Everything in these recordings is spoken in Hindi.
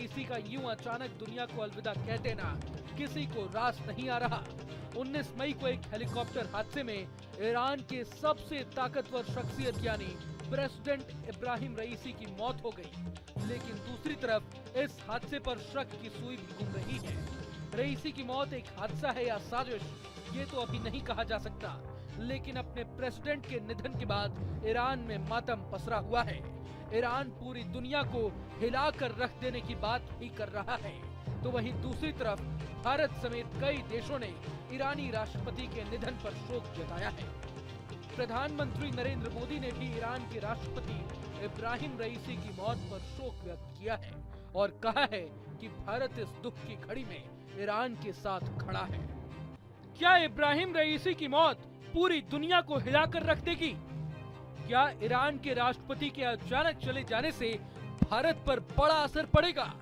रईसी का यूं अचानक दुनिया को अलविदा कह देना किसी को रास नहीं आ रहा। 19 मई को एक हेलीकॉप्टर हादसे में ईरान के सबसे ताकतवर शख्सियत यानी प्रेसिडेंट इब्राहिम रईसी की मौत हो गई। लेकिन दूसरी तरफ इस हादसे पर शक की सुई भी घूम रही है। रईसी की मौत एक हादसा है या साजिश, ये तो अभी नहीं कहा जा सकता। लेकिन अपने प्रेसिडेंट के निधन के बाद ईरान में मातम पसरा हुआ है। ईरान पूरी दुनिया को हिलाकर रख देने की बात भी कर रहा है, तो वहीं दूसरी तरफ भारत समेत कई देशों ने ईरानी राष्ट्रपति के निधन पर शोक जताया है। प्रधानमंत्री नरेंद्र मोदी ने भी ईरान के राष्ट्रपति इब्राहिम रईसी की मौत पर शोक व्यक्त किया है और कहा है कि भारत इस दुख की घड़ी में ईरान के साथ खड़ा है। क्या इब्राहिम रईसी की मौत पूरी दुनिया को हिलाकर रख देगी? क्या ईरान के राष्ट्रपति के अचानक चले जाने से भारत पर बड़ा असर पड़ेगा?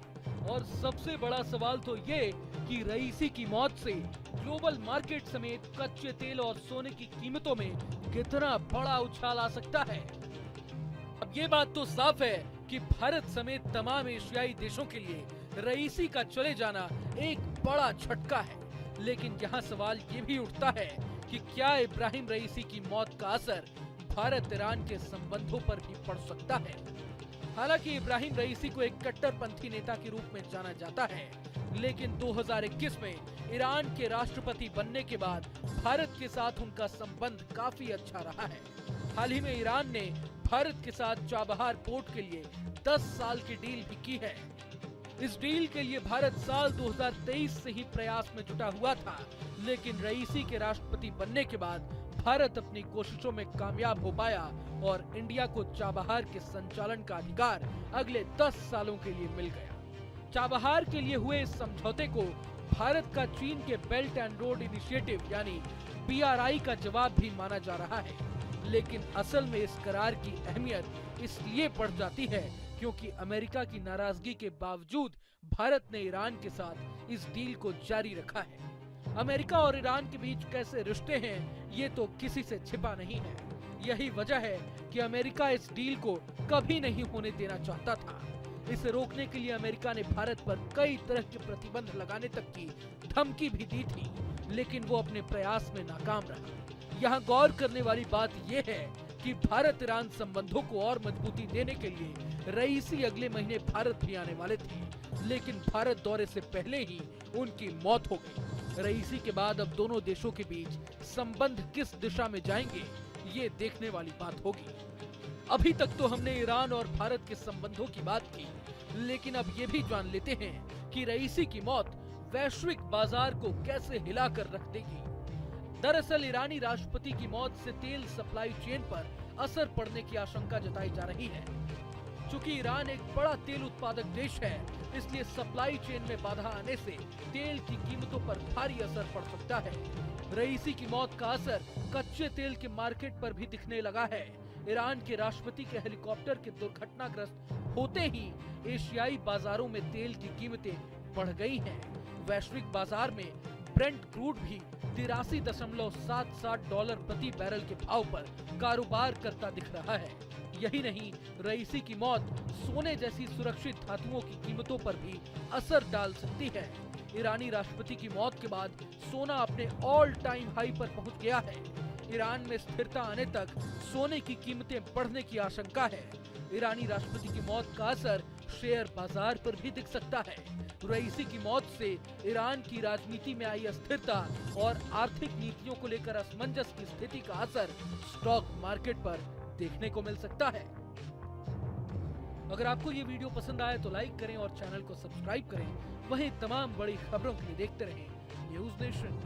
और सबसे बड़ा सवाल तो ये कि रईसी की मौत से ग्लोबल मार्केट समेत कच्चे तेल और सोने की कीमतों में कितना बड़ा उछाल आ सकता है। अब ये बात तो साफ है कि भारत समेत तमाम एशियाई देशों के लिए रईसी का चले जाना एक बड़ा झटका है। लेकिन यहाँ सवाल ये भी उठता है कि क्या इब्राहिम रईसी की मौत का असर भारत ईरान के संबंधों पर भी पड़ सकता है। हालांकि इब्राहिम रईसी को एक कट्टरपंथी नेता के रूप में जाना जाता है, लेकिन 2021 में ईरान के राष्ट्रपति बनने के बाद भारत के साथ उनका संबंध काफी अच्छा रहा है। हाल ही में ईरान ने भारत के साथ चाबहार पोर्ट के लिए 10 साल की डील भी की है। इस डील के लिए भारत साल 2023 से ही प्रयास में जुटा हुआ था, लेकिन रईसी के राष्ट्रपति बनने के बाद भारत अपनी कोशिशों में कामयाब हो पाया और इंडिया को चाबहार के संचालन का अधिकार अगले 10 सालों के लिए मिल गया। चाबहार के लिए हुए इस समझौते को भारत का चीन के बेल्ट एंड रोड इनिशिएटिव यानी BRI का जवाब भी माना जा रहा है। लेकिन असल में इस करार की अहमियत इसलिए बढ़ जाती है क्योंकि अमेरिका की नाराजगी के बावजूद भारत ने ईरान के साथ इस डील को जारी रखा है। अमेरिका और ईरान के बीच कैसे रिश्ते हैं ये तो किसी से छिपा नहीं है। यही वजह है कि अमेरिका इस डील को कभी नहीं होने देना चाहता था। इसे रोकने के लिए अमेरिका ने भारत पर कई तरह के प्रतिबंध लगाने तक की धमकी भी दी थी, लेकिन वो अपने प्रयास में नाकाम रहा। यहाँ गौर करने वाली बात ये है कि भारत ईरान संबंधों को और मजबूती देने के लिए रईसी अगले महीने भारत भी आने वाले थे, लेकिन भारत दौरे से पहले ही उनकी मौत हो गई। रईसी के बाद अब दोनों देशों के बीच संबंध किस दिशा में जाएंगे ये देखने वाली बात होगी। अभी तक तो हमने ईरान और भारत के संबंधों की बात की, लेकिन अब ये भी जान लेते हैं कि रईसी की मौत वैश्विक बाजार को कैसे हिलाकर रख देगी। दरअसल ईरानी राष्ट्रपति की मौत से तेल सप्लाई चेन पर असर पड़ने की आशंका जताई जा रही है। चूंकि ईरान एक बड़ा तेल उत्पादक देश है, इसलिए सप्लाई चेन में बाधा आने से तेल की कीमतों पर भारी असर पड़ सकता है। रईसी की मौत का असर कच्चे तेल के मार्केट पर भी दिखने लगा है। ईरान के राष्ट्रपति के हेलीकॉप्टर के दुर्घटनाग्रस्त होते ही एशियाई बाजारों में तेल की कीमतें बढ़ गई हैं। वैश्विक बाजार में ब्रेंट क्रूड भी $83.77 प्रति बैरल के भाव पर कारोबार करता दिख रहा है। यही नहीं, रईसी की मौत सोने जैसी सुरक्षित धातुओं की कीमतों पर भी असर डाल सकती है। ईरानी राष्ट्रपति की मौत के बाद सोना अपने ऑल टाइम हाई पर पहुंच गया है। ईरान में स्थिरता आने तक सोने की कीमतें बढ़ने की आशंका है। ईरानी राष्ट्रपति की मौत का असर शेयर बाजार पर भी दिख सकता है। रईसी की मौत से ईरान की राजनीति में आई अस्थिरता और आर्थिक नीतियों को लेकर असमंजस की स्थिति का असर स्टॉक मार्केट पर देखने को मिल सकता है। अगर आपको ये वीडियो पसंद आए तो लाइक करें और चैनल को सब्सक्राइब करें। वहीं तमाम बड़ी खबरों के लिए देखते रहें न्यूज़ नेशन।